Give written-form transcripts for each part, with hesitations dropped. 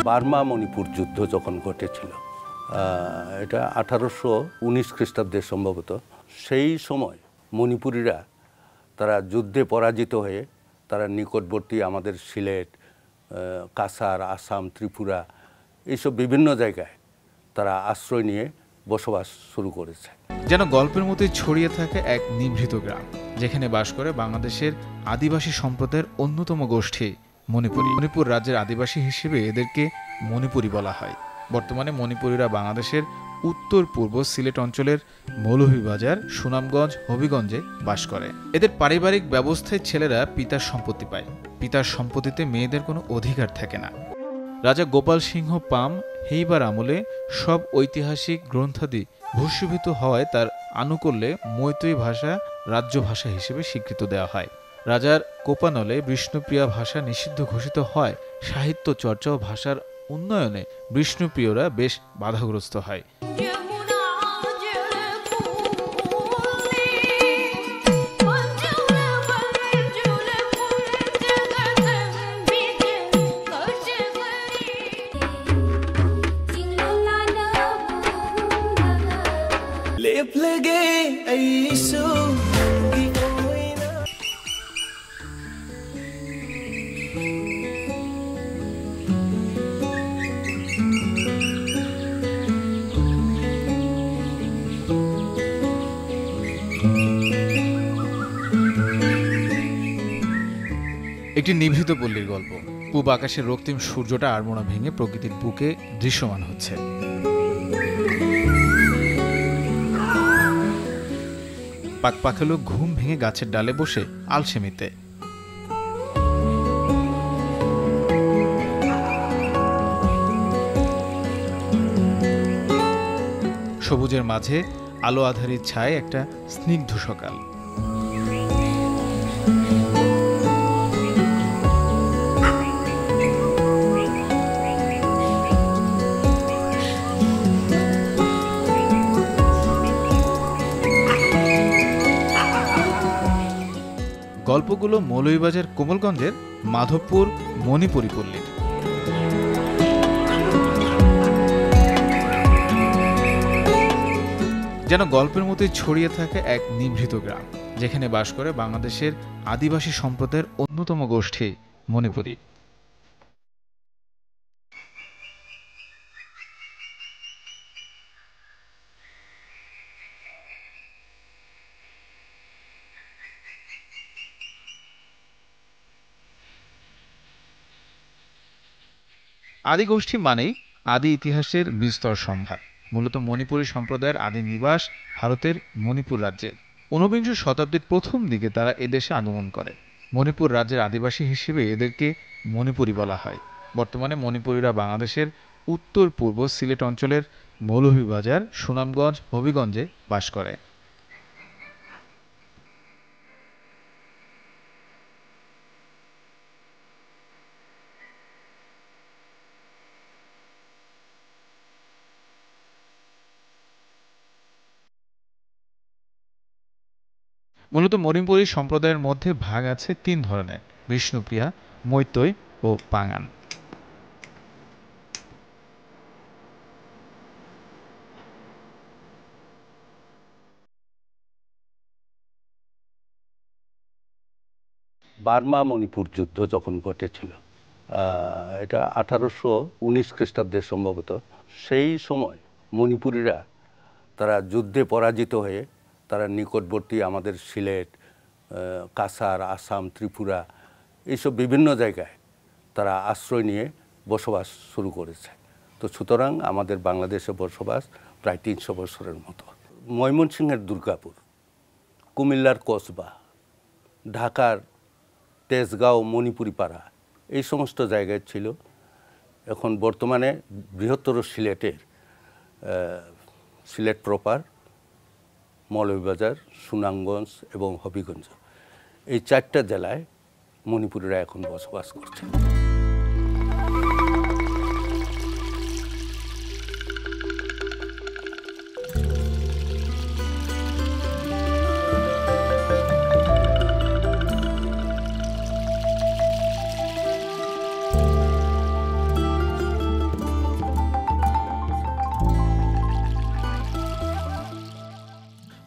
Burma Manipur যুদ্ধ যখন ঘটেছিল, এটা 1819 খ্রিস্টাব্দে সম্ভবত, সেই সময় মণিপুরীরা তারা যুদ্ধে পরাজিত হয়ে তারা নিকটবর্তী আমাদের সিলেট, কাছাড়, আসাম, ত্রিপুরা এইসব বিভিন্ন জায়গায় তারা আশ্রয় নিয়ে বসবাস শুরু করেছে। যেন গল্পের মতোই ছড়িয়ে থাকে এক নিভৃত গ্রাম, যেখানে বাস করে বাংলাদেশের আদিবাসী সম্প্রদায়ের অন্যতম গোষ্ঠী মণিপুরী। মণিপুর রাজ্যের আদিবাসী হিসেবে এদেরকে মণিপুরী বলা হয়। বর্তমানে মণিপুরীরা বাংলাদেশের উত্তর পূর্ব সিলেট অঞ্চলের মৌলভীবাজার, সুনামগঞ্জ, হবিগঞ্জে বাস করে। এদের পারিবারিক ব্যবস্থায় ছেলেরা পিতার সম্পত্তি পায়। পিতার সম্পত্তিতে মেয়েদের কোনো অধিকার থাকে না। রাজা গোপাল সিংহ পাম হেইবার আমলে সব ঐতিহাসিক গ্রন্থাদি ভূষীভূত হওয়ায় তার আনুকূল্যে মৈতৈ ভাষা রাজ্য ভাষা হিসেবে স্বীকৃত দেওয়া হয়। রাজার কোপানলে বিষ্ণুপ্রিয়া ভাষা নিষিদ্ধ ঘোষিত হয়। সাহিত্য চর্চা ও ভাষার উন্নয়নে বিষ্ণুপ্রিয়রা বেশ বাধাগ্রস্ত হয়। একটি নিভৃত পল্লীর গল্প। পূব আকাশের রক্তিম সূর্যটা আড়মোড়া ভেঙে প্রকৃতির বুকে দৃশ্যমান হচ্ছে। পাখপাখালো ঘুম ভেঙে গাছের ডালে বসে আলসেমিতে। সবুজের মাঝে আলো আধারির ছায় একটা স্নিগ্ধ সকাল। গল্পগুলো মৌলভীবাজার কোমলগঞ্জের মাধবপুর মণিপুরী পল্লীর। যেন গল্পের মতোই ছড়িয়ে থাকে এক নিভৃত গ্রাম, যেখানে বাস করে বাংলাদেশের আদিবাসী সম্প্রদায়ের অন্যতম গোষ্ঠী মণিপুরী। আদি গোষ্ঠী মানেই আদি ইতিহাসের বিস্তর সম্ভার। মূলত মণিপুরী সম্প্রদায়ের আদি নিবাস ভারতের মণিপুর রাজ্যে। ঊনবিংশ শতাব্দীর প্রথম দিকে তারা এদেশে আগমন করে। মণিপুর রাজ্যের আদিবাসী হিসেবে এদেরকে মণিপুরী বলা হয়। বর্তমানে মণিপুরীরা বাংলাদেশের উত্তর পূর্ব সিলেট অঞ্চলের মৌলভীবাজার, সুনামগঞ্জ, হবিগঞ্জে বাস করে। মূলত মণিপুরী সম্প্রদায়ের মধ্যে ভাগ আছে তিন ধরনের: বিষ্ণুপ্রিয়া, মৈতৈ ও পাঙান। বার্মা মণিপুর যুদ্ধ যখন ঘটেছিল, এটা 1819 খ্রিস্টাব্দে সম্ভবত, সেই সময় মণিপুরীরা তারা যুদ্ধে পরাজিত হয়ে তারা নিকটবর্তী আমাদের সিলেট, কাছাড়, আসাম, ত্রিপুরা এইসব বিভিন্ন জায়গায় তারা আশ্রয় নিয়ে বসবাস শুরু করেছে। তো সুতরাং আমাদের বাংলাদেশে বসবাস প্রায় 300 বছরের মতো। ময়মনসিংহের দুর্গাপুর, কুমিল্লার কসবা, ঢাকার তেজগাঁও, মণিপুরি পাড়া, এই সমস্ত জায়গায় ছিল। এখন বর্তমানে বৃহত্তর সিলেটের সিলেট প্রপার, মৌলভীবাজার, সুনামগঞ্জ এবং হবিগঞ্জ, এই 4টা জেলায় মণিপুরীরা এখন বসবাস করছে।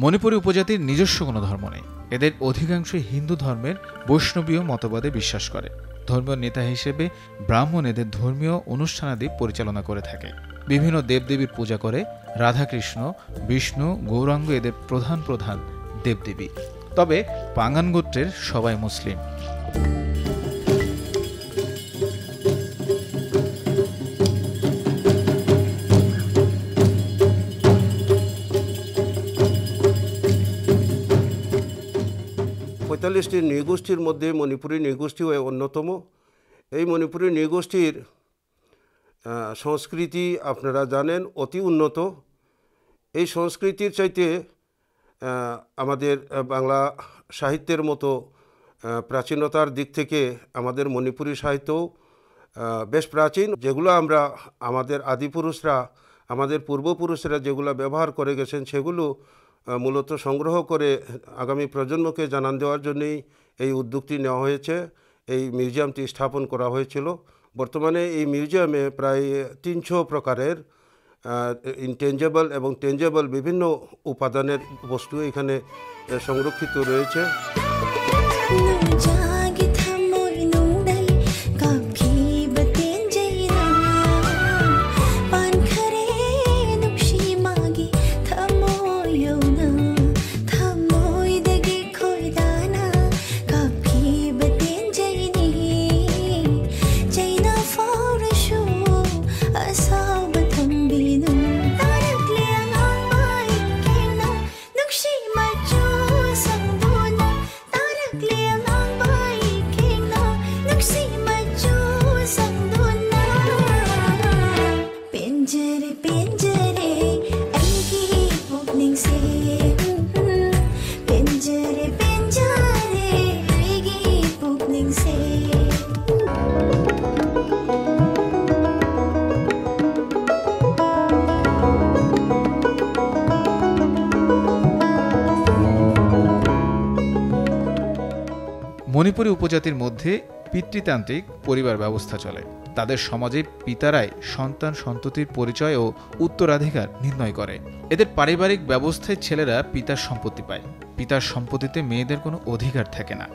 মণিপুরী উপজাতির নিজস্ব কোনো ধর্ম নেই। এদের অধিকাংশই হিন্দু ধর্মের বৈষ্ণবীয় মতবাদে বিশ্বাস করে। ধর্মীয় নেতা হিসেবে ব্রাহ্মণ এদের ধর্মীয় অনুষ্ঠানাদি পরিচালনা করে থাকে। বিভিন্ন দেবদেবীর পূজা করে। রাধাকৃষ্ণ, বিষ্ণু, গৌরাঙ্গ এদের প্রধান প্রধান দেবদেবী। তবে পাঙ্গান গোত্রের সবাই মুসলিম। পঁয়তাল্লিশটি নৃগোষ্ঠীর মধ্যে মণিপুরী নৃগোষ্ঠীও অন্যতম। এই মণিপুরী নৃগোষ্ঠীর সংস্কৃতি আপনারা জানেন অতি উন্নত। এই সংস্কৃতির চাইতে আমাদের বাংলা সাহিত্যের মতো প্রাচীনতার দিক থেকে আমাদের মণিপুরী সাহিত্যও বেশ প্রাচীন। যেগুলো আমরা আমাদের আদিপুরুষরা, আমাদের পূর্বপুরুষরা যেগুলো ব্যবহার করে গেছেন সেগুলো মূলত সংগ্রহ করে আগামী প্রজন্মকে জানান দেওয়ার জন্যই এই উদ্যোগটি নেওয়া হয়েছে। এই মিউজিয়ামটি স্থাপন করা হয়েছিল। বর্তমানে এই মিউজিয়ামে প্রায় 300 প্রকারের ইনটেঞ্জেবল এবং টেঞ্জেবল বিভিন্ন উপাদানের বস্তু এখানে সংরক্ষিত রয়েছে। মণিপুরী উপজাতির মধ্যে পিতৃতান্ত্রিক পরিবার ব্যবস্থা চলে। তাদের সমাজে পিতারাই সন্তান সন্ততির পরিচয় ও উত্তরাধিকার নির্ণয় করে। এদের পারিবারিক ব্যবস্থায় ছেলেরা পিতার সম্পত্তি পায়। পিতার সম্পত্তিতে মেয়েদের কোনো অধিকার থাকে না।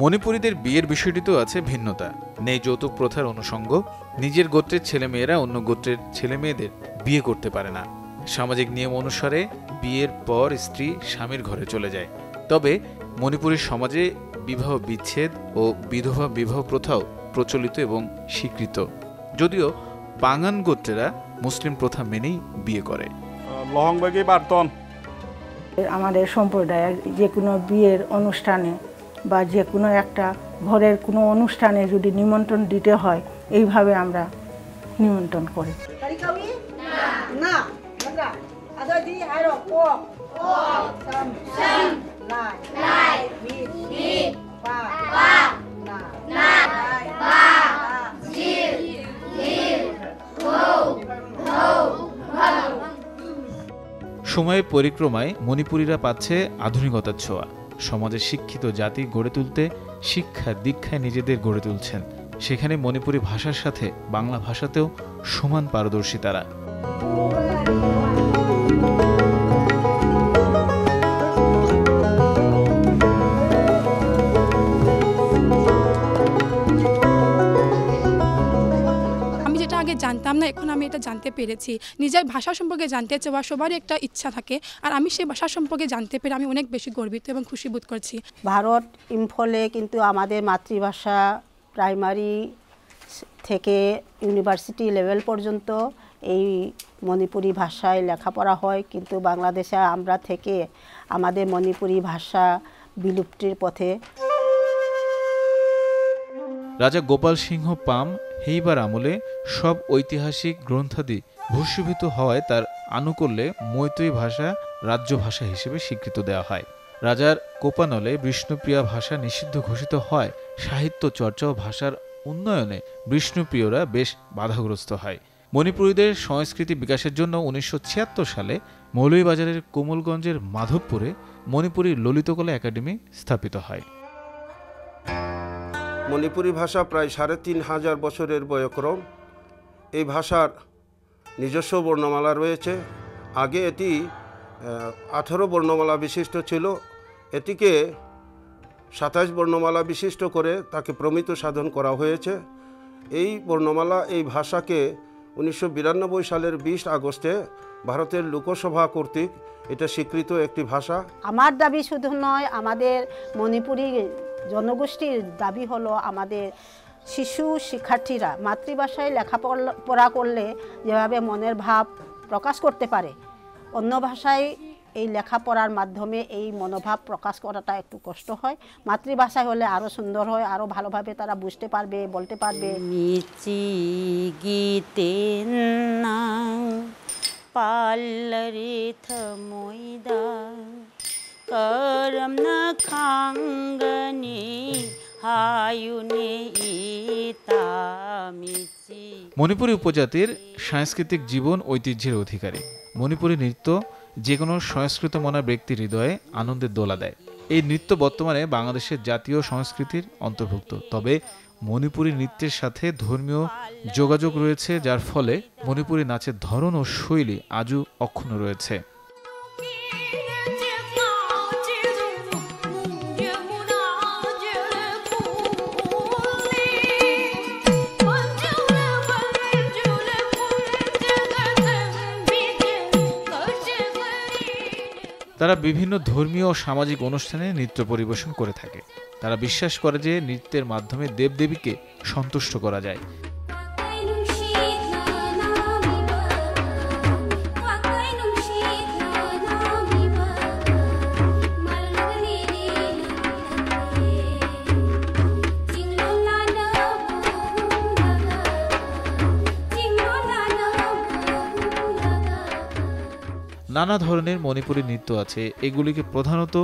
মণিপুরীদের বিয়ের বিষয়টিতেও আছে ভিন্নতা। নেই যৌতুক প্রথার অনুষঙ্গ। নিজের গোত্রের ছেলেমেয়েরা অন্য গোত্রের ছেলেমেয়েদের বিয়ে করতে পারে না। সামাজিক নিয়ম অনুসারে বিয়ের পর স্ত্রী স্বামীর ঘরে চলে যায়। তবে মণিপুরী সমাজে বিবাহ বিচ্ছেদ ও বিধবা বিবাহ প্রথাও প্রচলিত এবং স্বীকৃত, যদিও পাঙ্গান গোত্রেরা মুসলিম প্রথা মেনেই বিয়ে করে। আমাদের সম্প্রদায়ে যে কোনো বিয়ের অনুষ্ঠানে বা যে কোনো একটা ঘরের কোনো অনুষ্ঠানে যদি নিমন্ত্রণ দিতে হয়, এইভাবে আমরা নিমন্ত্রণ করি। সময়ের পরিক্রমায় মণিপুরীরা পাচ্ছে আধুনিকতার ছোঁয়া। সমাজে শিক্ষিত জাতি গড়ে তুলতে শিক্ষা দীক্ষায় নিজেদের গড়ে তুলছেন। সেখানে মণিপুরী ভাষার সাথে বাংলা ভাষাতেও সমান পারদর্শী তারা। আগে জানতাম না, এখন আমি এটা জানতে পেরেছি। নিজের ভাষা সম্পর্কে জানতে চাওয়া সবারই একটা ইচ্ছা থাকে, আর আমি সেই ভাষা সম্পর্কে জানতে পেরে আমি অনেক বেশি গর্বিত এবং খুশি বোধ করছি। ভারত ইম্ফলে কিন্তু আমাদের মাতৃভাষা প্রাইমারি থেকে ইউনিভার্সিটি লেভেল পর্যন্ত এই মণিপুরি ভাষায় লেখাপড়া হয়, কিন্তু বাংলাদেশে আমরা থেকে আমাদের মণিপুরি ভাষা বিলুপ্তির পথে। রাজা গোপাল সিংহ পাম হেইবার আমলে সব ঐতিহাসিক গ্রন্থাদি ভূষীভূত হওয়ায় তার আনুকূল্যে মৈতৈ ভাষা রাজ্য ভাষা হিসেবে স্বীকৃত দেওয়া হয়। রাজার কোপানলে বিষ্ণুপ্রিয়া ভাষা নিষিদ্ধ ঘোষিত হয়। সাহিত্য চর্চা ও ভাষার উন্নয়নে বিষ্ণুপ্রিয়রা বেশ বাধাগ্রস্ত হয়। মণিপুরীদের সংস্কৃতি বিকাশের জন্য 1976 সালে মৌলভীবাজারের কোমলগঞ্জের মাধবপুরে মণিপুরী ললিতকলা একাডেমি স্থাপিত হয়। মণিপুরি ভাষা প্রায় ৩৫০০ বছরের বয়ক্রম। এই ভাষার নিজস্ব বর্ণমালা রয়েছে। আগে এটি 18 বর্ণমালা বিশিষ্ট ছিল। এটিকে 27 বর্ণমালা বিশিষ্ট করে তাকে প্রমিত সাধন করা হয়েছে। এই বর্ণমালা, এই ভাষাকে 1992 সালের 20 আগস্টে ভারতের লোকসভা কর্তৃক এটা স্বীকৃত একটি ভাষা। আমার দাবি শুধু নয়, আমাদের মণিপুরী জনগোষ্ঠীর দাবি হলো আমাদের শিশু শিক্ষার্থীরা মাতৃভাষায় লেখাপড়া করলে যেভাবে মনের ভাব প্রকাশ করতে পারে, অন্য ভাষায় এই লেখাপড়ার মাধ্যমে এই মনোভাব প্রকাশ করাটা একটু কষ্ট হয়। মাতৃভাষায় হলে আরও সুন্দর হয়, আরও ভালোভাবে তারা বুঝতে পারবে, বলতে পারবে। মিচি গীতে না পাল্লরে থমইদা করম না খাঙ্গনে হায়ুনে ইতা মিচি। মণিপুরী উপজাতির সাংস্কৃতিক জীবন ঐতিহ্যের অধিকারী। মণিপুরী নৃত্য যে কোনো সংস্কৃত মনা ব্যক্তির হৃদয়ে আনন্দের দোলা দেয়। এই নৃত্য বর্তমানে বাংলাদেশের জাতীয় সংস্কৃতির অন্তর্ভুক্ত। তবে মণিপুরী নৃত্যের সাথে ধর্মীয় যোগাযোগ রয়েছে, যার ফলে মণিপুরী নাচের ধরন ও শৈলী আজও অক্ষুণ্ণ রয়েছে। তারা বিভিন্ন ধর্মীয় ও সামাজিক অনুষ্ঠানে নৃত্য পরিবেশন করে থাকে। তারা বিশ্বাস করে যে নৃত্যের মাধ্যমে দেবদেবীকে সন্তুষ্ট করা যায়। নানা ধরনের মণিপুরী নৃত্য আছে। এগুলিকে প্রধানত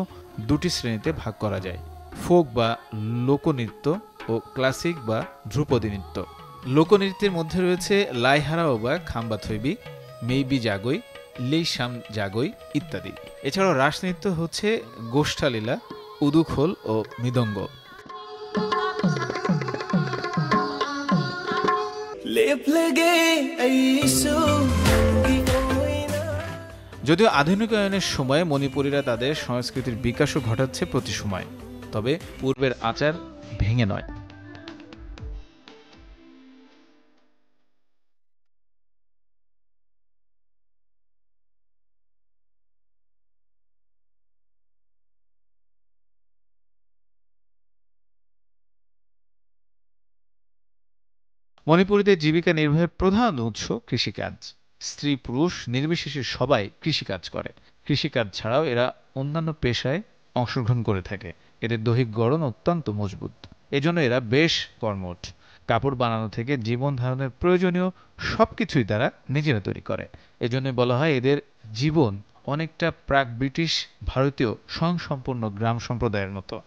দুটি শ্রেণীতে ভাগ করা যায়: ফোক বা লোকনৃত্য ও ক্লাসিক বা ধ্রুপদী নৃত্য। লোকনৃত্যের মধ্যে রয়েছে লাইহারাও বা খাম্বা থৈবি, মেইবি জাগই, লেইসাম জাগই ইত্যাদি। এছাড়াও রাসনৃত্য হচ্ছে গোষ্ঠালীলা, উদুখোল ও মৃদঙ্গ। যদিও আধুনিকায়নের সময়ে মণিপুরীরা তাদের সংস্কৃতির বিকাশও ঘটাচ্ছে প্রতি সময়, তবে পূর্বের আচার ভেঙে নয়। মণিপুরীদের জীবিকা নির্বাহের প্রধান উৎস কৃষিকাজ। স্ত্রী পুরুষ নির্বিশেষে সবাই কৃষিকাজ করে। কৃষিকাজ ছাড়াও এরা অন্যান্য পেশায় অংশগ্রহণ করে থাকে। এদের দৈহিক গড়ন অত্যন্ত মজবুত, এজন্য এরা বেশ কর্মঠ। কাপড় বানানো থেকে জীবন ধারণের প্রয়োজনীয় সবকিছুই তারা নিজেরা তৈরি করে। এজন্য বলা হয় এদের জীবন অনেকটা প্রাক ব্রিটিশ ভারতীয় স্বয়ংসম্পূর্ণ গ্রাম সম্প্রদায়ের মতো।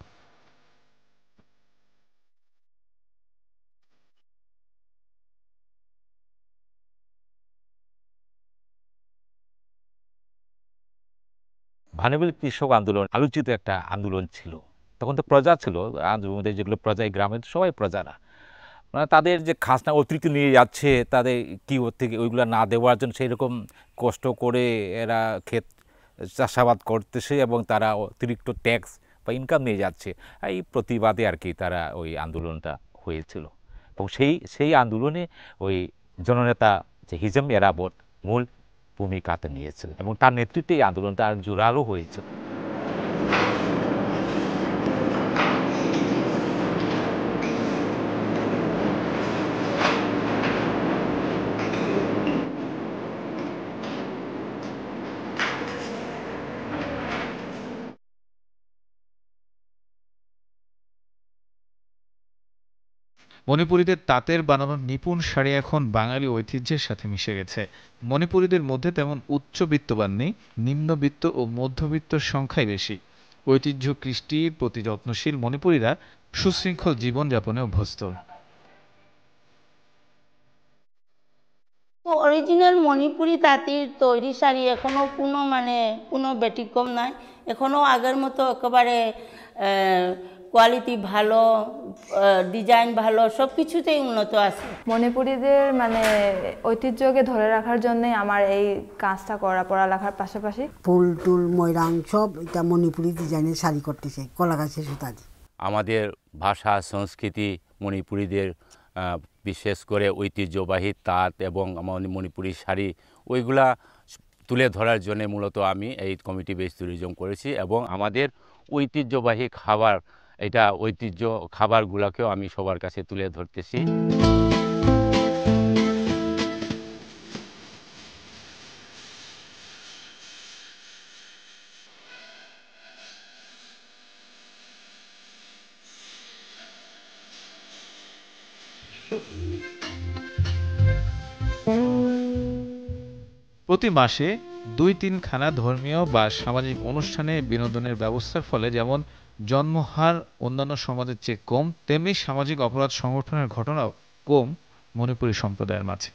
ভানুবিল কৃষক আন্দোলন আলোচিত একটা আন্দোলন ছিল। তখন তো প্রজা ছিল, আন্দোলনের যেগুলো প্রজা, গ্রামের সবাই প্রজারা, মানে তাদের যে খাজনা অতিরিক্ত নিয়ে যাচ্ছে, তাদের কি ওর থেকে ওইগুলো না দেওয়ার জন্য সেই রকম কষ্ট করে এরা ক্ষেত চাষাবাদ করতেছে এবং তারা অতিরিক্ত ট্যাক্স বা ইনকাম নিয়ে যাচ্ছে। এই প্রতিবাদে আর কি তারা ওই আন্দোলনটা হয়েছিল। এবং সেই আন্দোলনে ওই জননেতা যে হিজম এরাবত মূল ভূমিকাতে নিয়েছিল এবং তার নেতৃত্বে এই আন্দোলনটা আর জোরালো হয়েছে। মণিপুরীদের তাঁতের বানানো নিপুণ শাড়ি এখন বাঙালি ঐতিহ্যের সাথে মিশে গেছে। মণিপুরীদের মধ্যে তেমন উচ্চবিত্তবান নেই, নিম্নবিত্ত ও মধ্যবিত্তর সংখ্যাই বেশি। ঐতিহ্য কৃষ্টির প্রতি যত্নশীল মণিপুরীরা সুশৃঙ্খল জীবনযাপনে অভ্যস্ত। অরিজিনাল মণিপুরি তাঁতির তৈরি শাড়ি এখনও কোনো ব্যতিক্রম নাই, এখনও আগের মতো একেবারে কোয়ালিটি ভালো, ডিজাইন ভালো, সব কিছুতেই উন্নত আছে। মণিপুরীদের ঐতিহ্যকে ধরে রাখার জন্যই আমার এই কাজটা করা, পড়ালেখার পাশাপাশি। ফুল টুল ময়রাং সব এটা মণিপুরি ডিজাইনের শাড়ি করতেছে কলা গাছের সুতা দিয়ে। আমাদের ভাষা সংস্কৃতি মণিপুরীদের বিশেষ করে ঐতিহ্যবাহী তাঁত এবং আমাদের মণিপুরি শাড়ি ওইগুলা তুলে ধরার জন্য মূলত আমি এই কমিটি বেস ট্যুরিজম করেছি এবং আমাদের ঐতিহ্যবাহী খাবার, এটা ঐতিহ্য খাবারগুলোকেও আমি সবার কাছে তুলে ধরতেছি। প্রতি মাসে ২-৩ খানা ধর্মীয় বা সামাজিক অনুষ্ঠানে বিনোদনের ব্যবস্থার ফলে যেমন জন্মহার অন্যান্য সমাজের চেয়ে কম, তেমনি সামাজিক অপরাধ সংগঠনের ঘটনাও কম মণিপুরী সম্প্রদায়ের মাঝে।